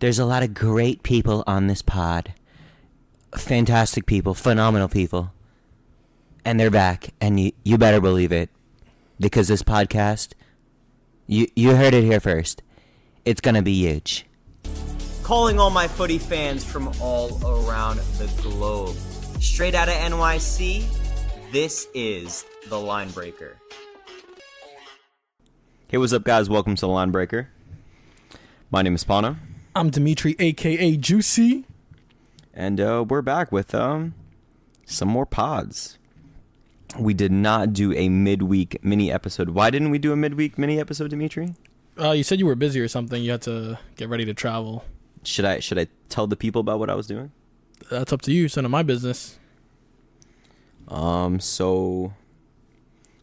There's a lot of great people on this pod. Fantastic people, phenomenal people. And they're back, and you better believe it. Because this podcast, you heard it here first. It's gonna be huge. Calling all my footy fans from all around the globe. Straight out of NYC, this is The Line Breaker. Hey, what's up, guys? Welcome to The Line Breaker. My name is Pana. I'm Dimitri, a.k.a. Juicy. And we're back with some more pods. We did not do a midweek mini episode. Why didn't we do a midweek mini episode, Dimitri? You said you were busy or something. You had to get ready to travel. Should I tell the people about what I was doing? That's up to you. It's none of my business. So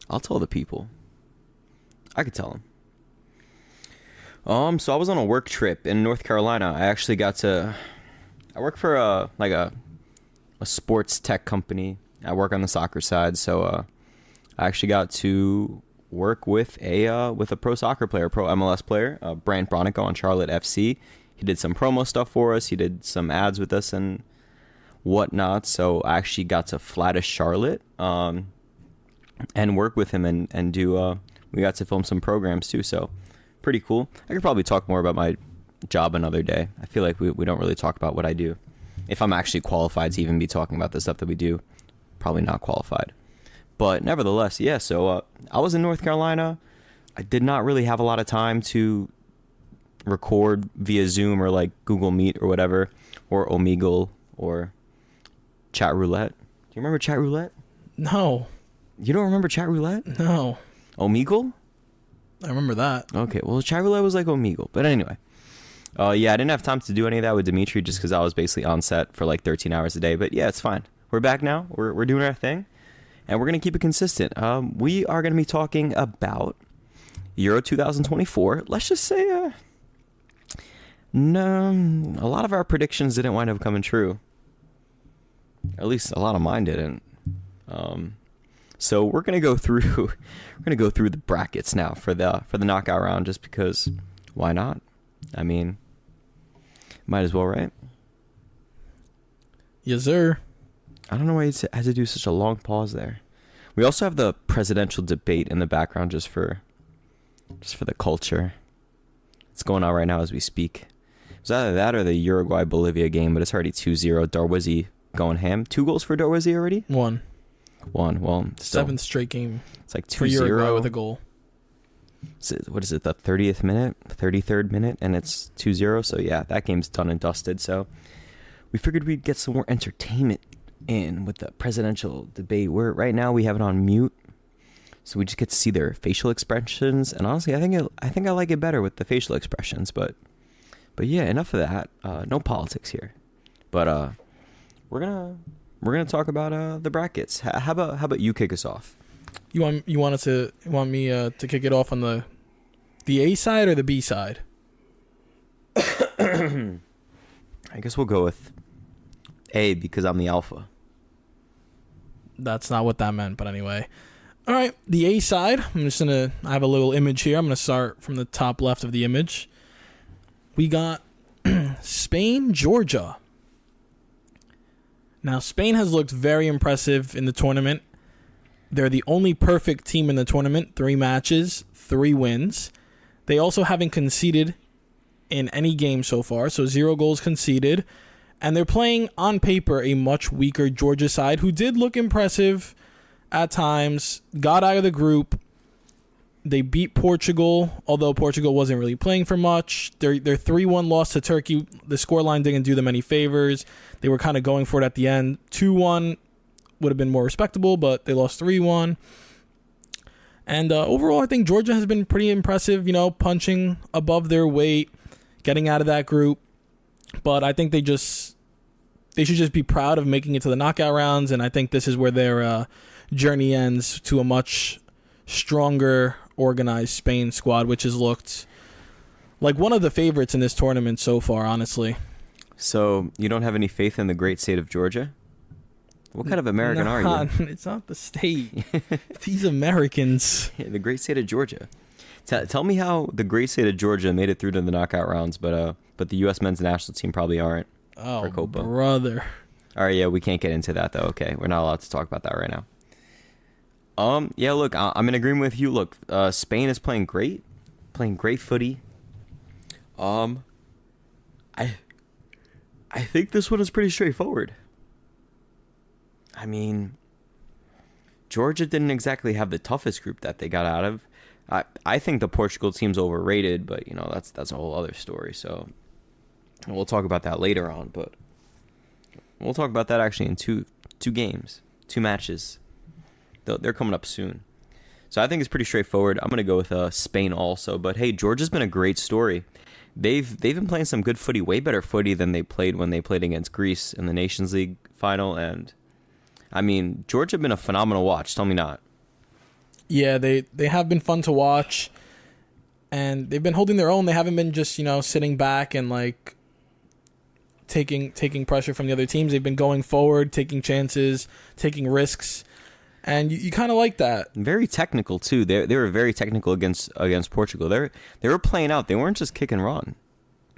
I'll tell the people. I could tell them. So I was on a work trip in North Carolina. I work for a sports tech company. I work on the soccer side, so I actually got to work with a pro soccer player, pro MLS player, Brant Bronico on Charlotte FC. He did some promo stuff for us. He did some ads with us and whatnot. So I actually got to fly to Charlotte and work with him and do. We got to film some programs too. So pretty cool. I could probably talk more about my job another day. I feel like we don't really talk about what I do. If I'm actually qualified to even be talking about the stuff that we do, probably not qualified. But nevertheless, yeah, so I was in North Carolina. I did not really have a lot of time to record via Zoom or like Google Meet or whatever, or Omegle or Chat Roulette. Do you remember Chat Roulette? No. You don't remember Chat Roulette? No. Omegle? I remember that. Okay, well, Chat Roulette was like Omegle. But anyway. Yeah, I didn't have time to do any of that with Dimitri just because I was basically on set for like 13 hours a day. But yeah, it's fine. We're back now. We're doing our thing. And we're going to keep it consistent. We are going to be talking about Euro 2024. Let's just say no, a lot of our predictions didn't wind up coming true. At least a lot of mine didn't. So we're going to go through the brackets now for the knockout round just because why not? I mean, might as well, right? Yes, sir. I don't know why it has to do such a long pause there. We also have the presidential debate in the background just for the culture. It's going on right now as we speak. It's either that or the Uruguay-Bolivia game, but it's already 2-0. Darwizzi going ham. 2 goals for Darwizzi already? 1. Well, still. 7th straight game. It's like 2-0. For Uruguay with a goal. What is it, the 30th minute? 33rd minute? And it's 2-0. So, yeah, that game's done and dusted. So, we figured we'd get some more entertainment in with the presidential debate. Right now we have it on mute, so we just get to see their facial expressions. And honestly, I think I like it better with the facial expressions. But yeah, enough of that. No politics here. But we're gonna talk about the brackets. How about you kick us off? You want me to kick it off on the A side or the B side? I guess we'll go with A because I'm the alpha. That's not what that meant, but anyway. All right, the A side. I have a little image here. I'm going to start from the top left of the image. We got Spain, Georgia. Now, Spain has looked very impressive in the tournament. They're the only perfect team in the tournament. 3 matches, 3 wins. They also haven't conceded in any game so far, so 0 goals conceded. And they're playing, on paper, a much weaker Georgia side who did look impressive at times, got out of the group. They beat Portugal, although Portugal wasn't really playing for much. Their 3-1 loss to Turkey, the scoreline didn't do them any favors. They were kind of going for it at the end. 2-1 would have been more respectable, but they lost 3-1. And overall, I think Georgia has been pretty impressive, punching above their weight, getting out of that group. But I think they should just be proud of making it to the knockout rounds, and I think this is where their journey ends to a much stronger, organized Spain squad, which has looked like one of the favorites in this tournament so far, honestly. So you don't have any faith in the great state of Georgia? What kind of American are you? It's not the state. These Americans. Yeah, the great state of Georgia. Tell me how the great state of Georgia made it through to the knockout rounds, but the U.S. men's national team probably aren't. Oh, for Copa. brother. All right, yeah, we can't get into that though. Okay, we're not allowed to talk about that right now. Yeah, look, I'm in agreement with you. Look, Spain is playing great footy. I think this one is pretty straightforward. I mean, Georgia didn't exactly have the toughest group that they got out of. I think the Portugal team's overrated, but that's a whole other story. So we'll talk about that later on. But we'll talk about that actually in two games, 2 matches. They're coming up soon. So I think it's pretty straightforward. I'm gonna go with Spain also. But hey, Georgia's been a great story. They've been playing some good footy, way better footy than they played when they played against Greece in the Nations League final. And I mean, Georgia have been a phenomenal watch. Tell me not. Yeah, they have been fun to watch, and they've been holding their own. They haven't been just sitting back and like taking pressure from the other teams. They've been going forward, taking chances, taking risks, and you kind of like that. Very technical too. They were very technical against Portugal. They were playing out. They weren't just kick and run.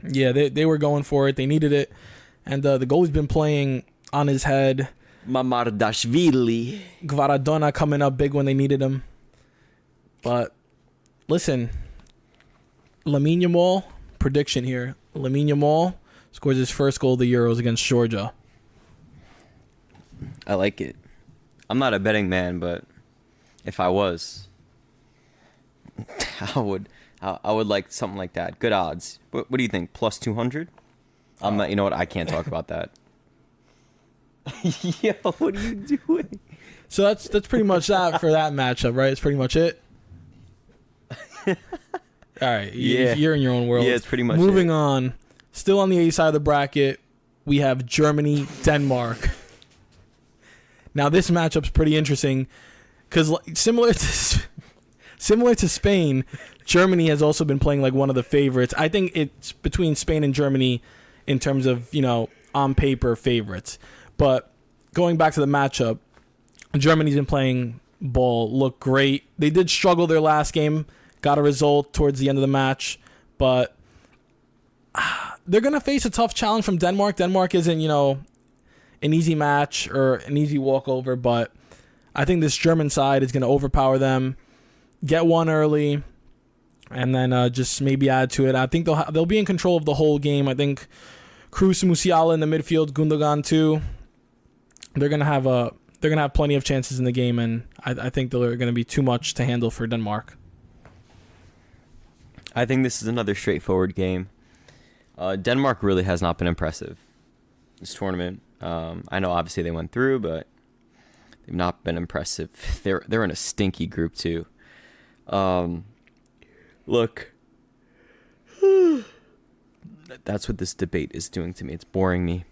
Yeah, they were going for it. They needed it, and the goalie's been playing on his head. Mamardashvili. Gvaradona coming up big when they needed him. But listen, Lamine Yamal, prediction here. Lamine Yamal scores his first goal of the Euros against Georgia. I like it. I'm not a betting man, but if I was, I would like something like that. Good odds. What do you think? Plus 200? I'm not. You know what? I can't talk about that. Yo, what are you doing? So that's pretty much that for that matchup, right? It's pretty much it. All right, Yeah. You're in your own world. Yeah, it's pretty much Moving it. on. Still on the A side of the bracket, we have Germany, Denmark. Now this matchup's pretty interesting because similar to Spain, Germany has also been playing like one of the favorites. I think it's between Spain and Germany in terms of on paper favorites. But going back to the matchup, Germany's been playing ball, look great. They did struggle their last game, got a result towards the end of the match, but they're going to face a tough challenge from Denmark. Denmark isn't, an easy match or an easy walkover, but I think this German side is going to overpower them, get one early, and then just maybe add to it. I think they'll be in control of the whole game. I think Kroos, Musiala in the midfield, Gundogan too. They're gonna have plenty of chances in the game, and I think they're gonna be too much to handle for Denmark. I think this is another straightforward game. Denmark really has not been impressive this tournament. I know obviously they went through, but they've not been impressive. They're in a stinky group too. Look, that's what this debate is doing to me. It's boring me.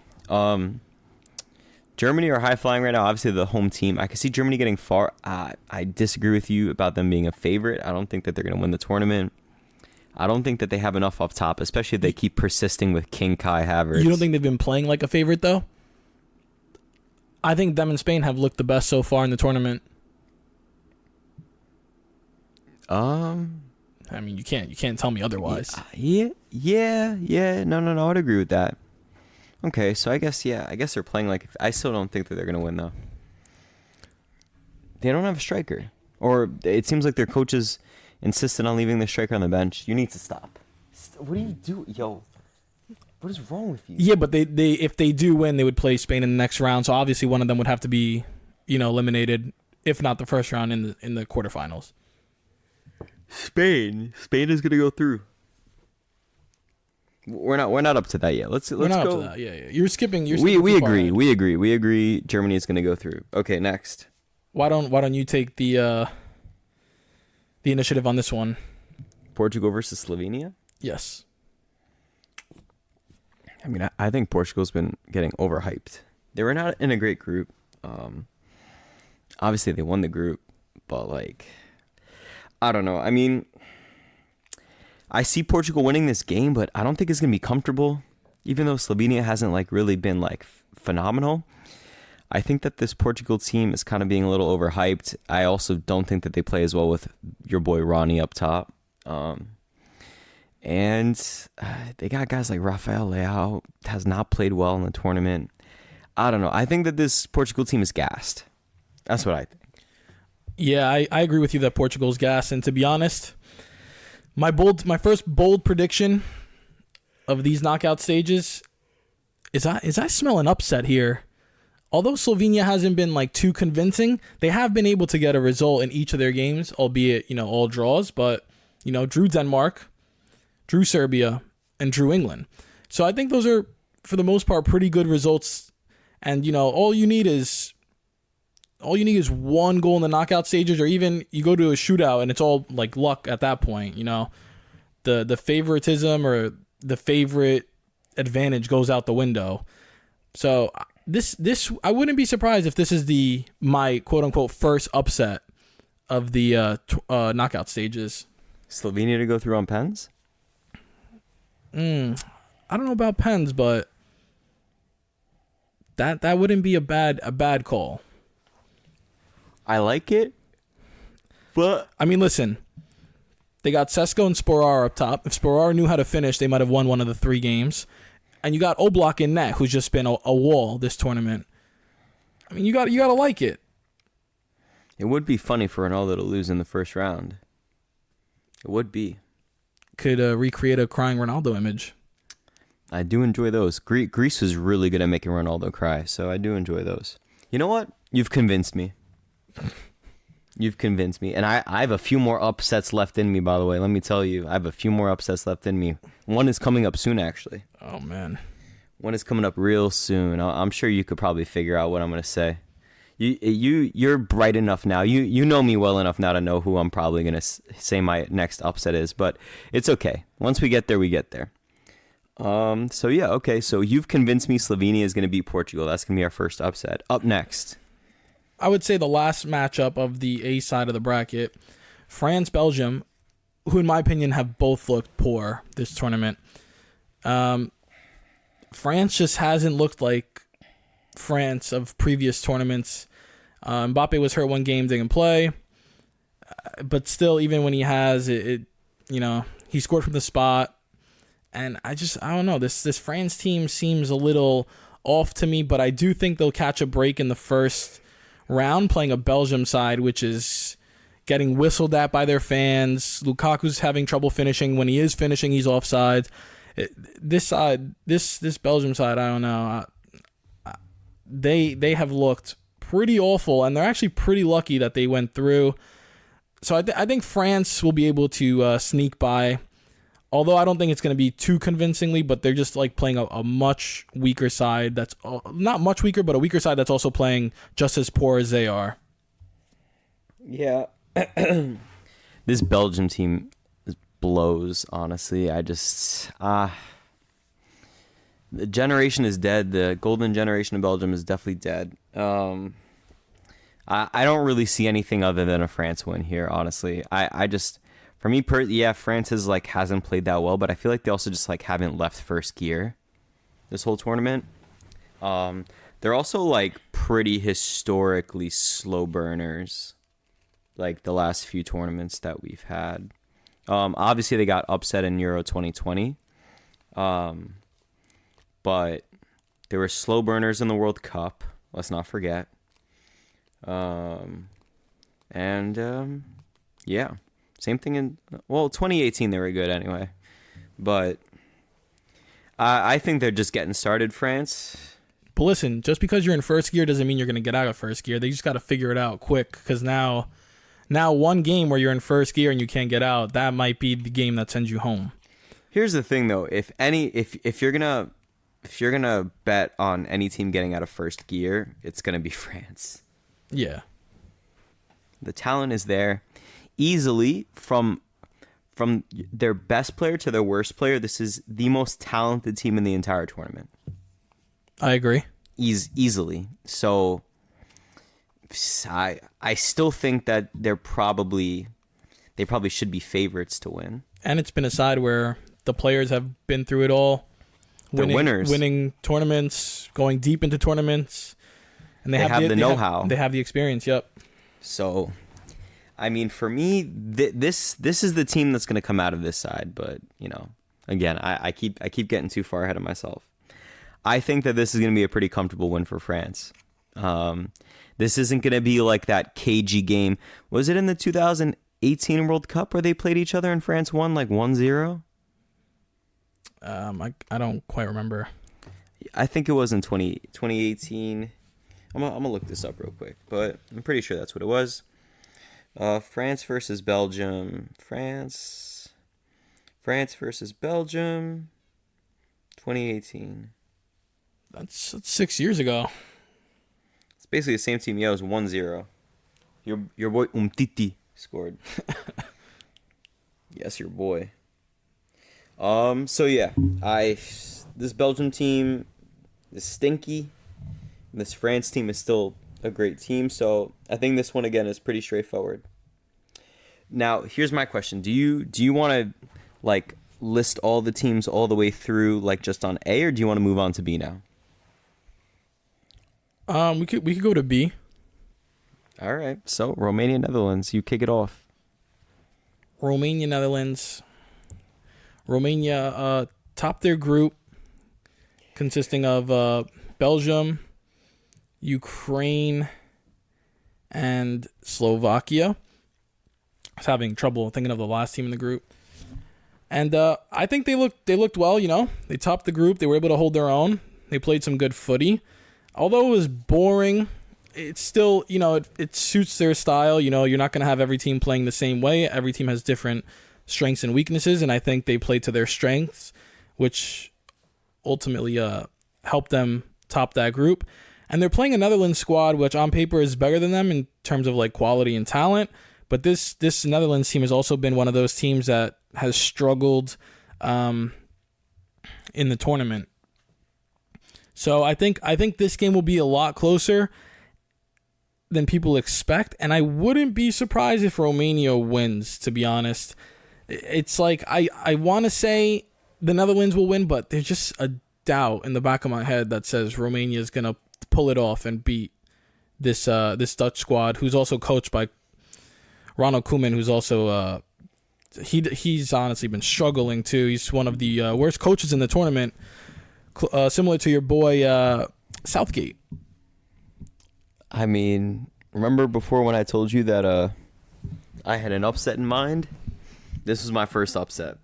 Germany are high flying right now. Obviously, the home team. I can see Germany getting far. I disagree with you about them being a favorite. I don't think that they're going to win the tournament. I don't think that they have enough up top, especially if they keep persisting with King Kai Havertz. You don't think they've been playing like a favorite though? I think them and Spain have looked the best so far in the tournament. I mean, you can't tell me otherwise. Yeah. No, I would agree with that. Okay, so I guess they're playing like. I still don't think that they're gonna win though. They don't have a striker, or it seems like their coaches insisted on leaving the striker on the bench. You need to stop. What do you do, yo? What is wrong with you? Yeah, but they if they do win, they would play Spain in the next round. So obviously one of them would have to be, eliminated, if not the first round in the quarterfinals. Spain is gonna go through. We're not up to that yet. Let's We're not go. up to that. Yeah. You're skipping. We too far agree. ahead. We agree. Germany is gonna go through. Okay, next. Why don't you take the initiative on this one? Portugal versus Slovenia. Yes. I mean, I think Portugal's been getting overhyped. They were not in a great group. Obviously, they won the group, but I don't know. I mean, I see Portugal winning this game, but I don't think it's gonna be comfortable. Even though Slovenia hasn't really been phenomenal, I think that this Portugal team is kind of being a little overhyped. I also don't think that they play as well with your boy Ronnie up top. And they got guys like Rafael Leao, has not played well in the tournament. I don't know. I think that this Portugal team is gassed. That's what I think. Yeah, I agree with you that Portugal's gas. And to be honest, my first bold prediction of these knockout stages is I smell an upset here. Although Slovenia hasn't been like too convincing, they have been able to get a result in each of their games, albeit, all draws, but, drew Denmark, drew Serbia, and drew England. So I think those are, for the most part, pretty good results. And, all you need is one goal in the knockout stages, or even you go to a shootout and it's all like luck at that point. The favoritism or the favorite advantage goes out the window. So this I wouldn't be surprised if this is my quote unquote first upset of the knockout stages. Slovenia to go through on pens? I don't know about pens, but that wouldn't be a bad call. I like it, but I mean, listen, they got Sesko and Sporar up top. If Sporar knew how to finish, they might have won one of the 3 games. And you got Oblak in net, who's just been a wall this tournament. I mean, you got to like it. It would be funny for Ronaldo to lose in the first round. It would be. Could recreate a crying Ronaldo image. I do enjoy those. Greece was really good at making Ronaldo cry, so I do enjoy those. You know what? You've convinced me. You've convinced me. And I have a few more upsets left in me, by the way. Let me tell you. I have a few more upsets left in me. One is coming up soon, actually. Oh, man. One is coming up real soon. I'm sure you could probably figure out what I'm going to say. You're bright enough now. You know me well enough now to know who I'm probably going to say my next upset is. But it's okay. Once we get there, we get there. So, yeah, okay. So you've convinced me Slovenia is going to beat Portugal. That's going to be our first upset. Up next. I would say the last matchup of the A side of the bracket, France-Belgium, who in my opinion have both looked poor this tournament. France just hasn't looked like France of previous tournaments. Mbappe was hurt one game, didn't play. But still, even when he has, he scored from the spot. And I don't know, this France team seems a little off to me, but I do think they'll catch a break in the first round playing a Belgium side, which is getting whistled at by their fans. Lukaku's having trouble finishing. When he is finishing, he's offside. This Belgium side, I don't know. They have looked pretty awful, and they're actually pretty lucky that they went through. So I think France will be able to sneak by. Although I don't think it's going to be too convincingly, but they're just like playing a much weaker side. That's not much weaker, but a weaker side that's also playing just as poor as they are. Yeah. This Belgium team blows, honestly. The generation is dead. The golden generation of Belgium is definitely dead. I don't really see anything other than a France win here, honestly. For me, France hasn't played that well, but I feel like they also just haven't left first gear this whole tournament. They're also pretty historically slow burners, like the last few tournaments that we've had. Obviously, they got upset in Euro 2020, but they were slow burners in the World Cup. Let's not forget. Yeah. Same thing in 2018 they were good anyway, but I think they're just getting started, France. But listen, just because you're in first gear doesn't mean you're going to get out of first gear. They just got to figure it out quick, because now one game where you're in first gear and you can't get out, that might be the game that sends you home. Here's the thing though, if you're gonna bet on any team getting out of first gear, it's gonna be France. Yeah, the talent is there. Easily, from their best player to their worst player, this is the most talented team in the entire tournament. I agree. Easily. So I still think that they probably should be favorites to win. And it's been a side where the players have been through it all. They're winners. Winning tournaments, going deep into tournaments. And they have the know-how. They have the experience, yep. So I mean, for me, this is the team that's going to come out of this side. But again, I keep getting too far ahead of myself. I think that this is going to be a pretty comfortable win for France. This isn't going to be like that cagey game. Was it in the 2018 World Cup where they played each other and France won like 1-0? I don't quite remember. I think it was in 2018. I'm gonna look this up real quick, but I'm pretty sure that's what it was. France versus Belgium. France versus Belgium. 2018. That's 6 years ago. It's basically the same team. Yeah, it was 1-0. Your boy Umtiti scored. Yes, your boy. So yeah, this Belgium team is stinky. This France team is still a great team, so I think this one again is pretty straightforward. Now, here's my question: Do you want to like list all the teams all the way through, like just on A, or do you want to move on to B now? We could go to B. All right. So Romania, Netherlands, you kick it off. Romania, Netherlands. Romania topped their group, consisting of Belgium, Ukraine, and Slovakia. I was having trouble thinking of the last team in the group. And I think they looked well, They topped the group. They were able to hold their own. They played some good footy. Although it was boring, it's still, it suits their style. You're not going to have every team playing the same way. Every team has different strengths and weaknesses, and I think they played to their strengths, which ultimately helped them top that group. And they're playing a Netherlands squad, which on paper is better than them in terms of like quality and talent. But this Netherlands team has also been one of those teams that has struggled in the tournament. So I think this game will be a lot closer than people expect, and I wouldn't be surprised if Romania wins, to be honest. It's like I want to say the Netherlands will win, but there's just a doubt in the back of my head that says Romania is going to pull it off and beat this Dutch squad, who's also coached by Ronald Koeman, who's also he's honestly been struggling too. He's one of the worst coaches in the tournament, similar to your boy Southgate. I mean, remember before when I told you that I had an upset in mind? This was my first upset.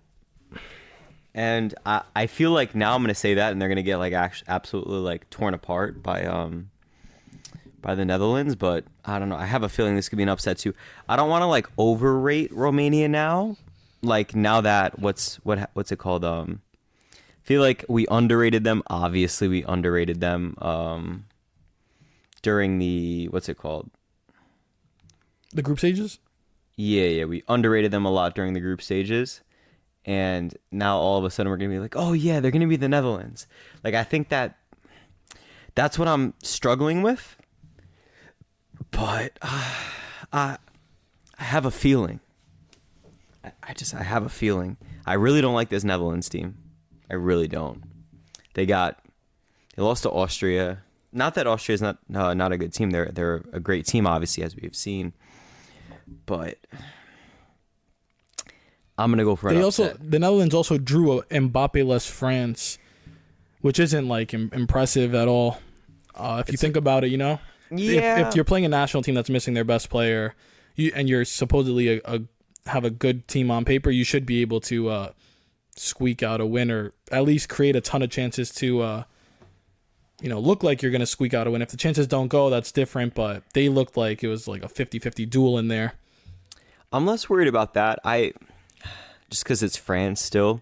And I feel like now I'm going to say that and they're going to get like absolutely like torn apart by the Netherlands, but I don't know. I have a feeling this could be an upset too. I don't want to like overrate Romania now. Like now that what's it called? I feel like we underrated them. Obviously, we underrated them during the what's it called? The group stages? Yeah, we underrated them a lot during the group stages. And now all of a sudden we're going to be like, "Oh yeah, they're going to be the Netherlands." Like I think that's what I'm struggling with. But I have a feeling. I have a feeling. I really don't like this Netherlands team. I really don't. They lost to Austria. Not that Austria is not a good team. They're a great team, obviously, as we've seen. But I'm gonna go for an upset. The Netherlands also drew a Mbappe-less France, which isn't like impressive at all. If you think about it, Yeah. If you're playing a national team that's missing their best player, and you're supposedly have a good team on paper, you should be able to squeak out a win or at least create a ton of chances to look like you're going to squeak out a win. If the chances don't go, that's different, but they looked like it was like a 50-50 duel in there. I'm less worried about that. Just because it's France still,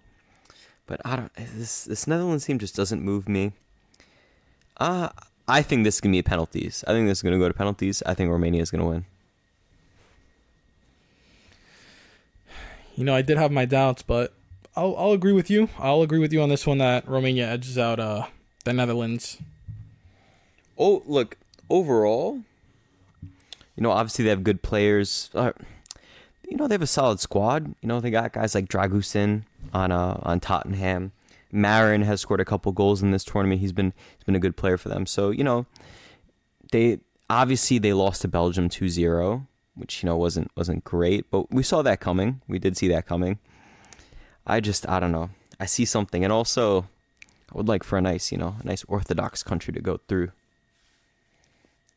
but this Netherlands team just doesn't move me. I think this is going to be penalties. I think this is going to go to penalties. I think Romania is going to win. I did have my doubts, but I'll agree with you. I'll agree with you on this one that Romania edges out the Netherlands. Oh, look, overall, obviously they have good players. They have a solid squad. They got guys like Dragusin on Tottenham. Marin has scored a couple goals in this tournament. He's been a good player for them. So, they lost to Belgium 2-0. which wasn't great, but we saw that coming. We did see that coming. I don't know. I see something, and also I would like for a nice Orthodox country to go through,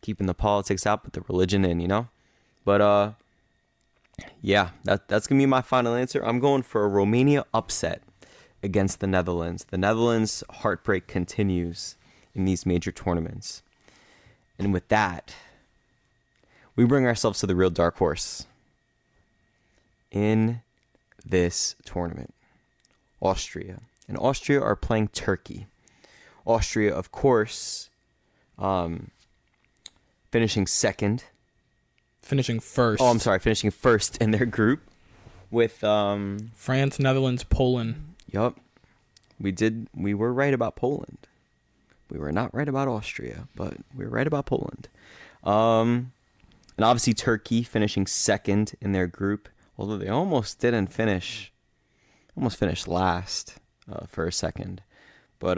keeping the politics out, but the religion in. But yeah, that's gonna be my final answer. I'm going for a Romania upset against the Netherlands. The Netherlands heartbreak continues in these major tournaments, and with that, we bring ourselves to the real dark horse in this tournament. Austria. And Austria are playing Turkey. Austria, of course, finishing second. Finishing first. Oh, I'm sorry, finishing first in their group with France, Netherlands, Poland. Yup. We were right about Poland. We were not right about Austria, but we were right about Poland. And obviously Turkey finishing second in their group, although they almost didn't finish. Almost finished last for a second, but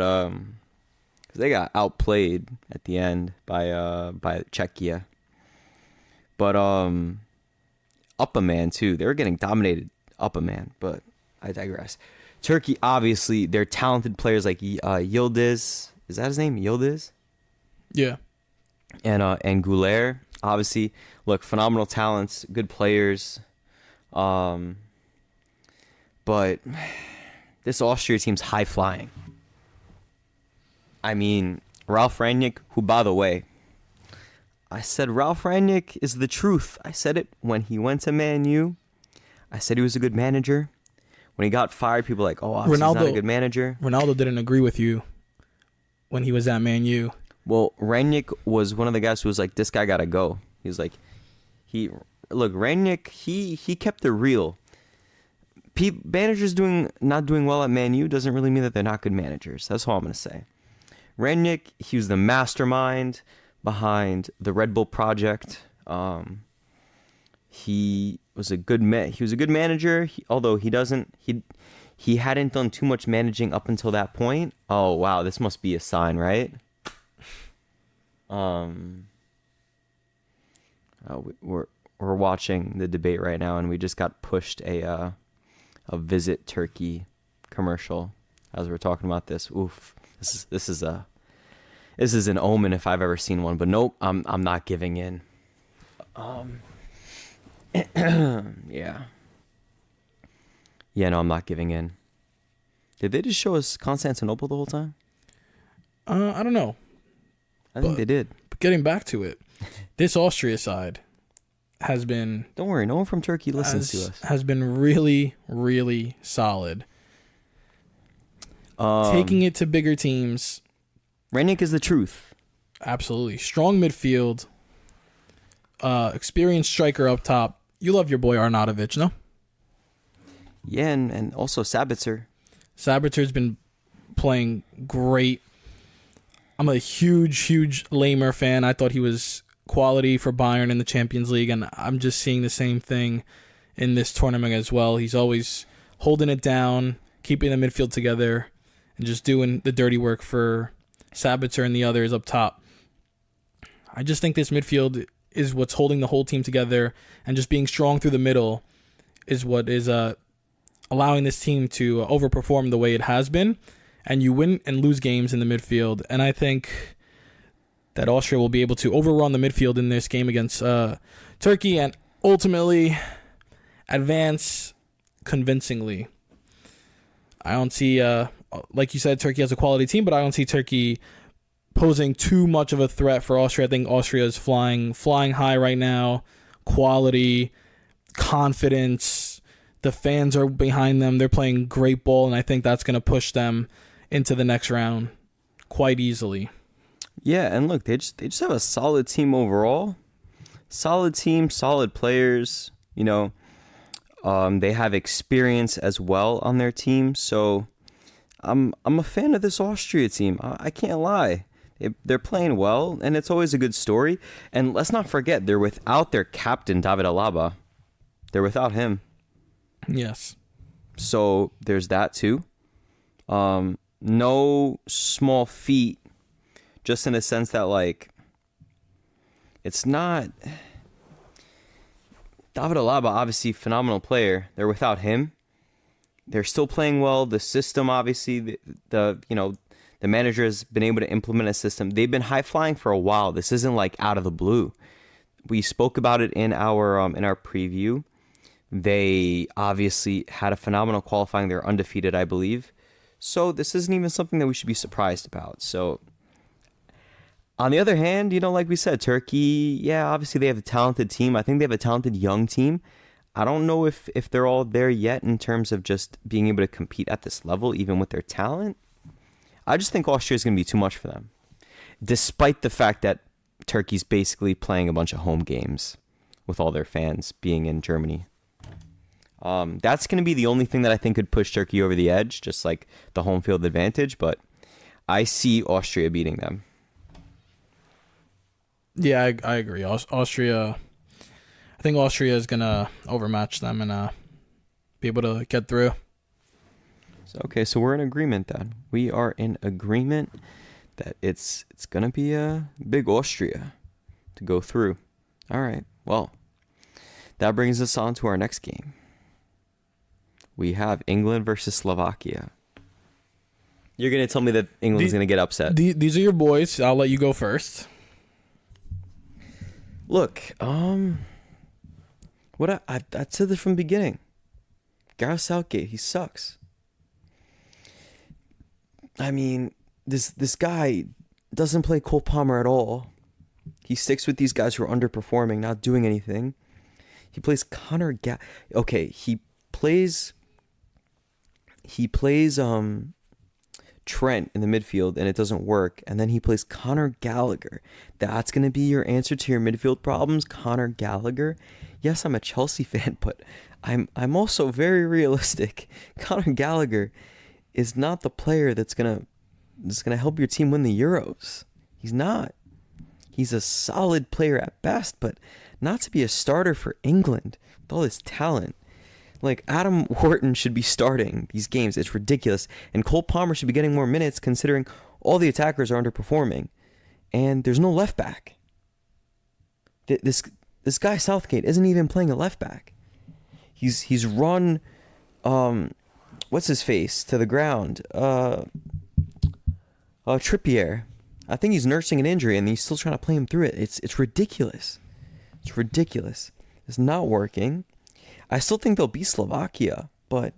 they got outplayed at the end by Czechia. But up a man too. They were getting dominated up a man, but I digress. Turkey, obviously, they're talented players like Yildiz. Is that his name? Yildiz? Yeah. And Güler. Obviously, look, phenomenal talents, good players. But this Austria team's high flying. I mean, Ralf Rangnick, who, by the way, I said Ralf Rangnick is the truth. I said it when he went to Man U. I said he was a good manager. When he got fired, people were like, oh, he's not a good manager. Ronaldo didn't agree with you when he was at Man U. Well, Rangnick was one of the guys who was like, this guy got to go. He was like, Rangnick, he kept it real. Managers not doing well at Man U doesn't really mean that they're not good managers. That's all I'm going to say. Rangnick, he was the mastermind behind the Red Bull project. He was a good manager. Although he hadn't done too much managing up until that point. Oh wow, this must be a sign, right? We're watching the debate right now, and we just got pushed a Visit Turkey commercial as we're talking about this. Oof, this is an omen if I've ever seen one. But nope, I'm not giving in. Yeah, no, I'm not giving in. Did they just show us Constantinople the whole time? I don't know. I think they did. But getting back to it, this Austria side has been... Don't worry, no one from Turkey listens to us. Has been really, really solid. Taking it to bigger teams. Rangnick is the truth. Absolutely. Strong midfield. Experienced striker up top. You love your boy Arnautovic, no? Yeah, and also Sabitzer. Sabitzer's been playing great. I'm a huge Lamer fan. I thought he was quality for Bayern in the Champions League, and I'm just seeing the same thing in this tournament as well. He's always holding it down, keeping the midfield together, and just doing the dirty work for Sabitzer and the others up top. I just think this midfield is what's holding the whole team together, and just being strong through the middle is what is allowing this team to overperform the way it has been, and you win and lose games in the midfield. And I think that Austria will be able to overrun the midfield in this game against Turkey and ultimately advance convincingly. I don't see, like you said, Turkey has a quality team, but I don't see Turkey posing too much of a threat for Austria. I think Austria is flying high right now. Quality, confidence. The fans are behind them. They're playing great ball, and I think that's going to push them into the next round quite easily. Yeah, and look, they just have a solid team overall. Solid team, solid players. You know, they have experience as well on their team. So I'm a fan of this Austria team. I can't lie. They're playing well, and it's always a good story. And let's not forget, they're without their captain, David Alaba. They're without him. Yes. So there's that too. No small feat, just in a sense that, like, it's not... David Alaba, obviously phenomenal player. They're without him. They're still playing well. The system, obviously, the manager has been able to implement a system. They've been high flying for a while. This isn't like out of the blue. We spoke about it in our preview. They obviously had a phenomenal qualifying. They're undefeated, I believe. So this isn't even something that we should be surprised about. So on the other hand, like we said, Turkey, yeah, obviously they have a talented team. I think they have a talented young team. I don't know if they're all there yet in terms of just being able to compete at this level, even with their talent. I just think Austria is going to be too much for them, despite the fact that Turkey's basically playing a bunch of home games with all their fans being in Germany. That's going to be the only thing that I think could push Turkey over the edge, just like the home field advantage. But I see Austria beating them. Yeah, I agree. Austria, I think Austria is going to overmatch them and be able to get through. So we're in agreement then. We are in agreement that it's going to be a big Austria to go through. All right, well, that brings us on to our next game. We have England versus Slovakia. You're going to tell me that England's going to get upset. These are your boys. I'll let you go first. Look, what I said this from the beginning. Gareth Southgate, he sucks. I mean, this guy doesn't play Cole Palmer at all. He sticks with these guys who are underperforming, not doing anything. He plays Connor Okay, he plays Trent in the midfield and it doesn't work, and then he plays Conor Gallagher. That's going to be your answer to your midfield problems, Conor Gallagher? Yes, I'm a Chelsea fan, but I'm also very realistic. Conor Gallagher is not the player that's going to help your team win the Euros. He's not. He's a solid player at best, but not to be a starter for England with all his talent. Like, Adam Wharton should be starting these games. It's ridiculous. And Cole Palmer should be getting more minutes considering all the attackers are underperforming. And there's no left back. This guy Southgate isn't even playing a left back. He's run what's his face to the ground. Trippier. I think he's nursing an injury and he's still trying to play him through it. It's ridiculous. It's ridiculous. It's not working. I still think they'll beat Slovakia, but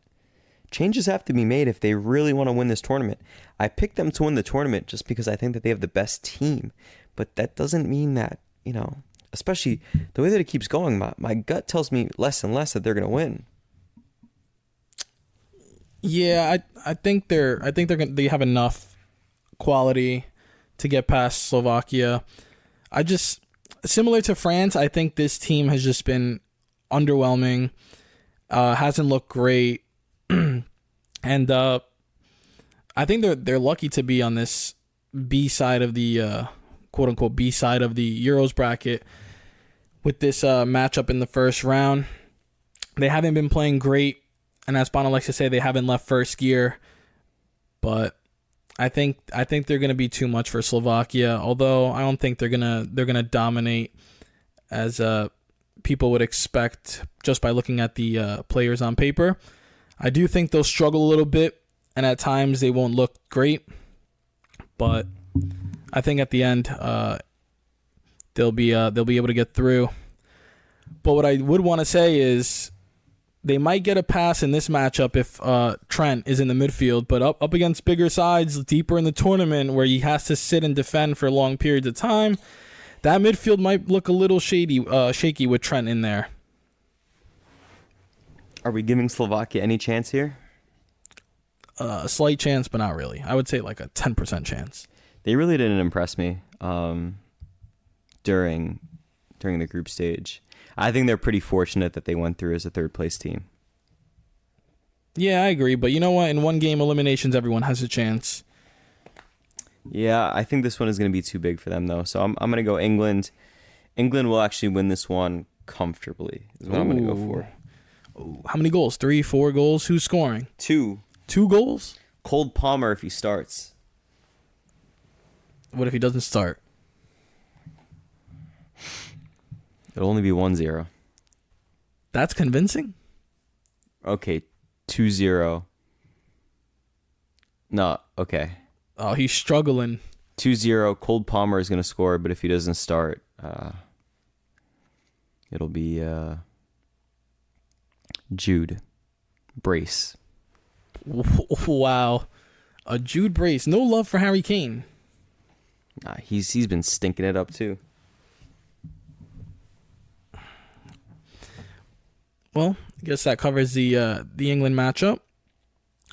changes have to be made if they really want to win this tournament. I picked them to win the tournament just because I think that they have the best team, but that doesn't mean that, especially the way that it keeps going, my gut tells me less and less that they're going to win. Yeah, I think they have enough quality to get past Slovakia. Similar to France, I think this team has just been underwhelming, hasn't looked great, and I think they're lucky to be on this B side of the quote unquote B side of the Euros bracket with this matchup in the first round. They haven't been playing great, and as Bono likes to say, they haven't left first gear, but I think they're gonna be too much for Slovakia. Although I don't think they're gonna dominate as people would expect just by looking at the players on paper. I do think they'll struggle a little bit, and at times they won't look great. But I think at the end, they'll be able to get through. But what I would want to say is they might get a pass in this matchup if Trent is in the midfield, but up against bigger sides deeper in the tournament where he has to sit and defend for long periods of time, that midfield might look a little shaky with Trent in there. Are we giving Slovakia any chance here? A slight chance, but not really. I would say like a 10% chance. They really didn't impress me during the group stage. I think they're pretty fortunate that they went through as a third place team. Yeah, I agree. But you know what? In one game eliminations, everyone has a chance. Yeah, I think this one is going to be too big for them, though. So I'm going to go England. England will actually win this one comfortably, is what I'm going to go for. Ooh, how many goals? 3, 4 goals? Who's scoring? 2. 2 goals? Cole Palmer if he starts. What if he doesn't start? It'll only be 1-0. That's convincing. Okay, 2-0. No, okay. Oh, he's struggling. 2-0. Cole Palmer is going to score, but if he doesn't start, it'll be Jude Brace. Wow. A Jude Brace. No love for Harry Kane. Nah, he's been stinking it up too. Well, I guess that covers the England matchup.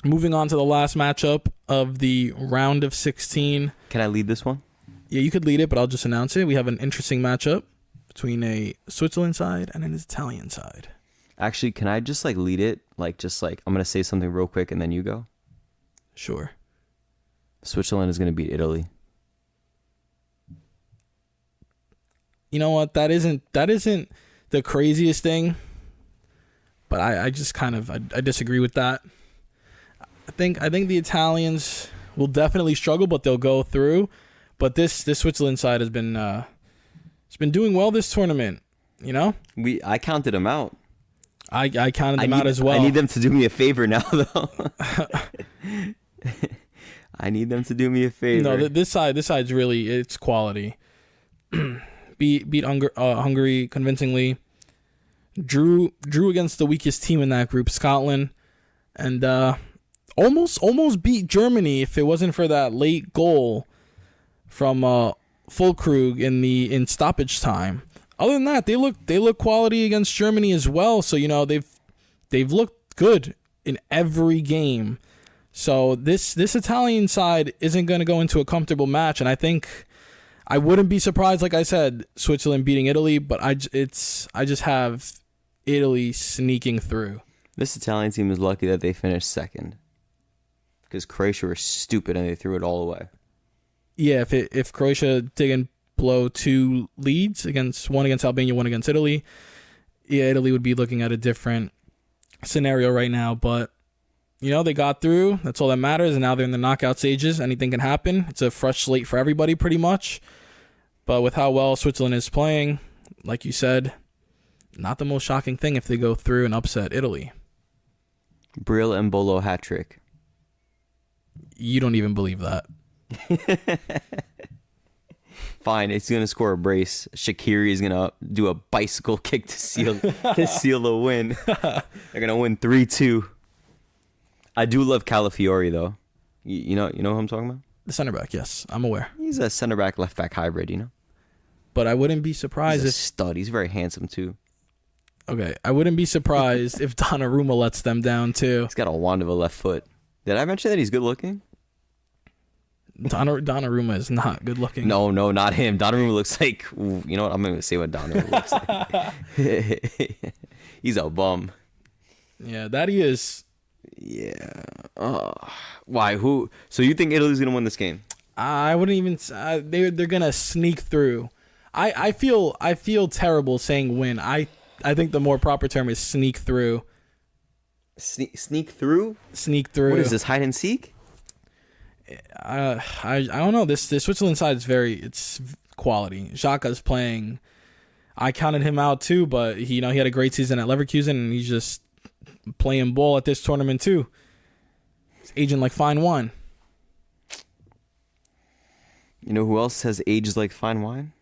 Moving on to the last matchup of the round of 16. Can I lead this one? Yeah, you could lead it, but I'll just announce it. We have an interesting matchup between a Switzerland side and an Italian side. Actually, can I just lead it? I'm going to say something real quick and then you go. Sure. Switzerland is going to beat Italy. You know what? That isn't the craziest thing, but I just kind of I disagree with that. I think the Italians will definitely struggle, but they'll go through. But this Switzerland side has been it's been doing well this tournament. You know, I counted them out. I counted them out as well. I need them to do me a favor now, though. I need them to do me a favor. No, this side's really, it's quality. beat Hungary convincingly. Drew against the weakest team in that group, Scotland, and almost beat Germany if it wasn't for that late goal from Füllkrug in stoppage time. Other than that, they look quality against Germany as well. So they've looked good in every game. So this Italian side isn't going to go into a comfortable match, and I think I wouldn't be surprised, like I said, Switzerland beating Italy, but I just have Italy sneaking through. This Italian team is lucky that they finished second, because Croatia were stupid and they threw it all away. Yeah, if Croatia didn't blow two leads, one against Albania, one against Italy, yeah, Italy would be looking at a different scenario right now. But they got through. That's all that matters. And now they're in the knockout stages. Anything can happen. It's a fresh slate for everybody, pretty much. But with how well Switzerland is playing, like you said, not the most shocking thing if they go through and upset Italy. Brill and Bolo hat trick. You don't even believe that. Fine, it's going to score a brace. Shaqiri is going to do a bicycle kick to seal the win. They're going to win 3-2. I do love Calafiori, though. You know who I'm talking about? The center back, yes. I'm aware. He's a center back, left back hybrid, But I wouldn't be surprised He's a stud. He's very handsome, too. Okay, I wouldn't be surprised if Donnarumma lets them down, too. He's got a wand of a left foot. Did I mention that he's good looking? Donnarumma is not good looking. No, not him. Donnarumma looks like, you know what? I'm going to say what Donnarumma looks like. He's a bum. Yeah, that he is. Yeah. Why? Who? So you think Italy's going to win this game? I wouldn't even. They're going to sneak through. I feel terrible saying win. I think the more proper term is sneak through. Sneak through? Sneak through. What is this, hide and seek? I don't know. This Switzerland side is it's quality. Xhaka's playing. I counted him out too, but he had a great season at Leverkusen, and he's just playing ball at this tournament too. He's aging like fine wine. You know who else has aged like fine wine?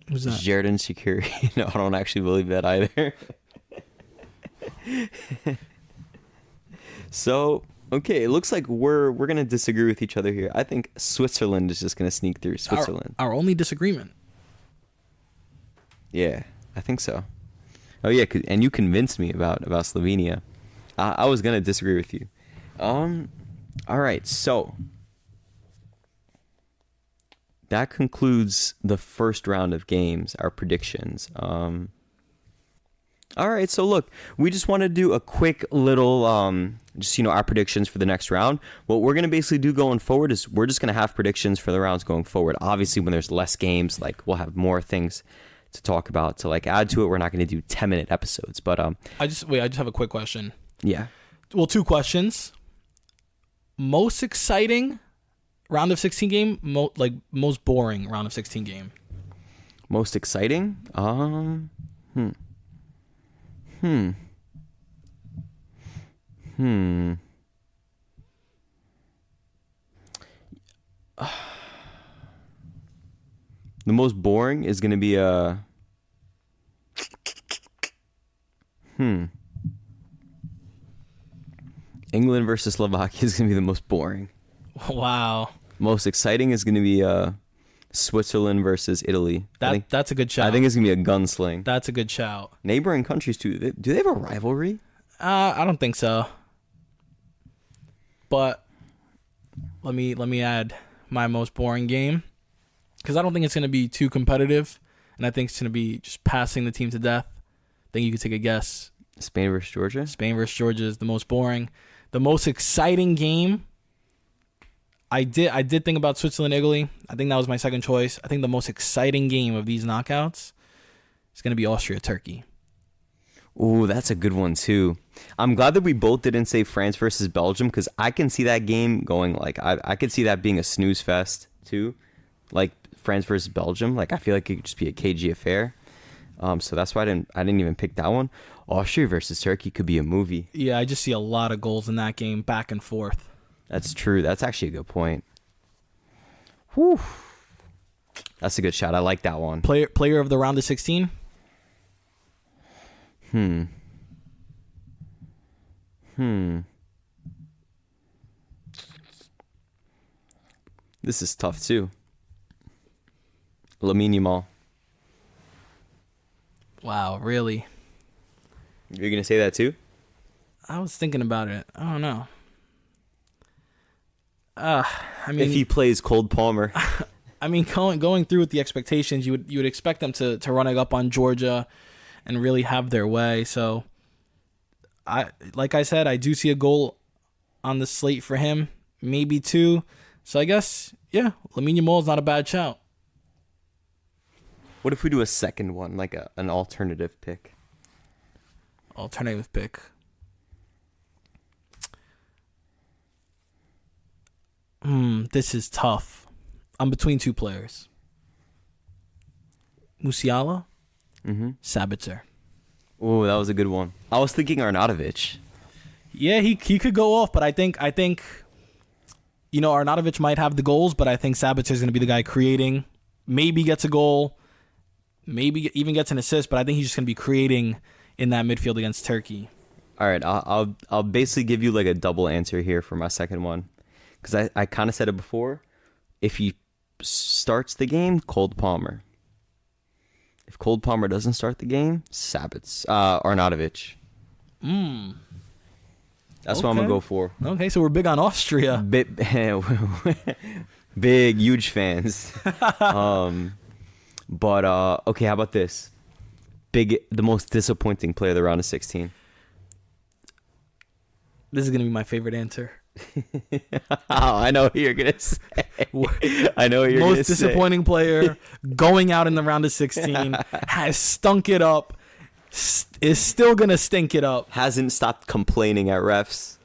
Who's that? Xherdan Shaqiri. No, I don't actually believe that either. So, okay, it looks like we're going to disagree with each other here. I think Switzerland is just going to sneak through. Switzerland. Our only disagreement. Yeah, I think so. Oh, yeah, and you convinced me about Slovenia. I was going to disagree with you. All right, so that concludes the first round of games, our predictions. All right, so look, we just want to do a quick little, our predictions for the next round. What we're going to basically do going forward is we're just going to have predictions for the rounds going forward. Obviously, when there's less games, we'll have more things to talk about to add to it. We're not going to do 10-minute episodes, but I just have a quick question. Yeah. Well, two questions. Most exciting round of 16 game, most boring round of 16 game. Most exciting? Hmm. Hmm. Hmm. The most boring is gonna be England versus Slovakia is gonna be the most boring. Wow. Most exciting is gonna be Switzerland versus Italy. That's a good shout. I think it's gonna be a gunsling. That's a good shout. Neighboring countries too. Do they have a rivalry? I don't think so. But let me add my most boring game, because I don't think it's gonna be too competitive, and I think it's gonna be just passing the team to death. I think you could take a guess. Spain versus Georgia. Spain versus Georgia is the most boring. The most exciting game, I did think about Switzerland, Italy. I think that was my second choice. I think the most exciting game of these knockouts is going to be Austria, Turkey. Ooh, that's a good one too. I'm glad that we both didn't say France versus Belgium, because I can see that game going like I could see that being a snooze fest too, like France versus Belgium. Like I feel like it could just be a cagey affair. So that's why I didn't even pick that one. Austria versus Turkey could be a movie. Yeah, I just see a lot of goals in that game, back and forth. That's true. That's actually a good point. Whew. That's a good shot. I like that one. Player of the round of 16? This is tough too. Lamine Yamal. Wow, really? You're gonna say that too? I was thinking about it. I don't know. I mean, If he plays Cole Palmer. I mean, going through with the expectations, you would expect them to run it up on Georgia and really have their way. So, like I said, I do see a goal on the slate for him, maybe two. So I guess, yeah, Lamine Yamal is not a bad shout. What if we do a second one, like an alternative pick? Alternative pick. This is tough. I'm between two players. Musiala, Sabitzer. Oh, that was a good one. I was thinking Arnautovic. Yeah, he could go off, but I think Arnautovic might have the goals, but I think Sabitzer is going to be the guy creating. Maybe gets a goal, maybe even gets an assist, but I think he's just going to be creating in that midfield against Turkey. All right, I'll basically give you like a double answer here for my second one, because I kind of said it before. If he starts the game, Cole Palmer. If Cole Palmer doesn't start the game, Arnautovic. That's what I'm gonna go for. Okay, so we're big on Austria. Big, huge fans. But okay, how about this? The most disappointing player of the round of 16. This is gonna be my favorite answer. I know what you're gonna say. I know what you're gonna say. Most disappointing player going out in the round of 16 has stunk it up. Is still gonna stink it up. Hasn't stopped complaining at refs.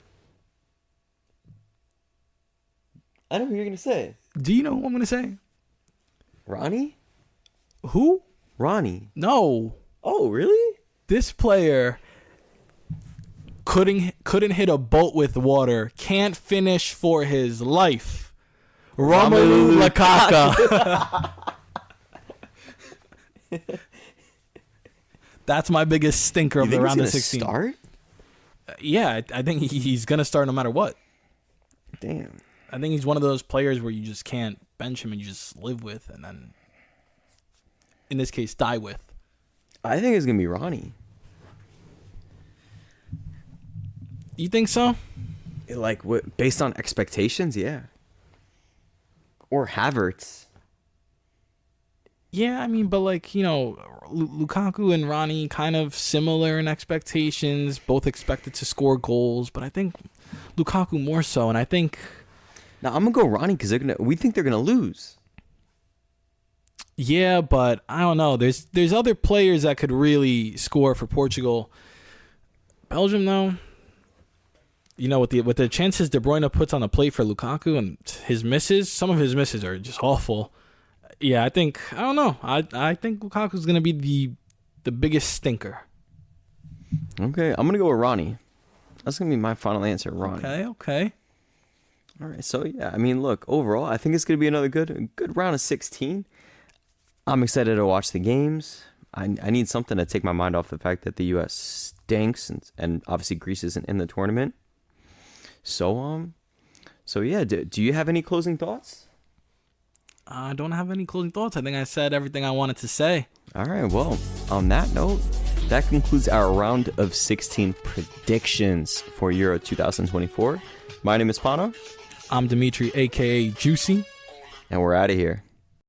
I know who you're gonna say. Do you know who I'm gonna say? Ronnie? Who? Ronnie. No. Oh, really? This player couldn't hit a boat with water. Can't finish for his life. Romelu Lukaku. That's my biggest stinker of the round of 16. Start? Yeah, I think he's gonna start no matter what. Damn. I think he's one of those players where you just can't bench him and you just live with, and then in this case die with. I think it's gonna be Ronnie. You think so? Like, based on expectations, yeah. Or Havertz. Yeah, I mean, but like, Lukaku and Ronnie kind of similar in expectations, both expected to score goals, but I think Lukaku more so, and I think... Now, I'm going to go Ronnie because we think they're going to lose. Yeah, but I don't know. There's other players that could really score for Portugal. Belgium, though, with the chances De Bruyne puts on the plate for Lukaku and his misses, some of his misses are just awful. Yeah, I don't know. I think Lukaku's going to be the biggest stinker? Okay, I'm gonna go with Ronnie. That's gonna be my final answer, Ronnie. Okay. All right, so yeah, I mean, look, overall, I think it's gonna be another good round of 16. I'm excited to watch the games. I need something to take my mind off the fact that the U.S. stinks and obviously Greece isn't in the tournament. So yeah, do you have any closing thoughts? I don't have any closing thoughts. I think I said everything I wanted to say. All right, well, on that note, that concludes our round of 16 predictions for Euro 2024. My name is Pana. I'm Dimitri, a.k.a. Juicy. And we're out of here.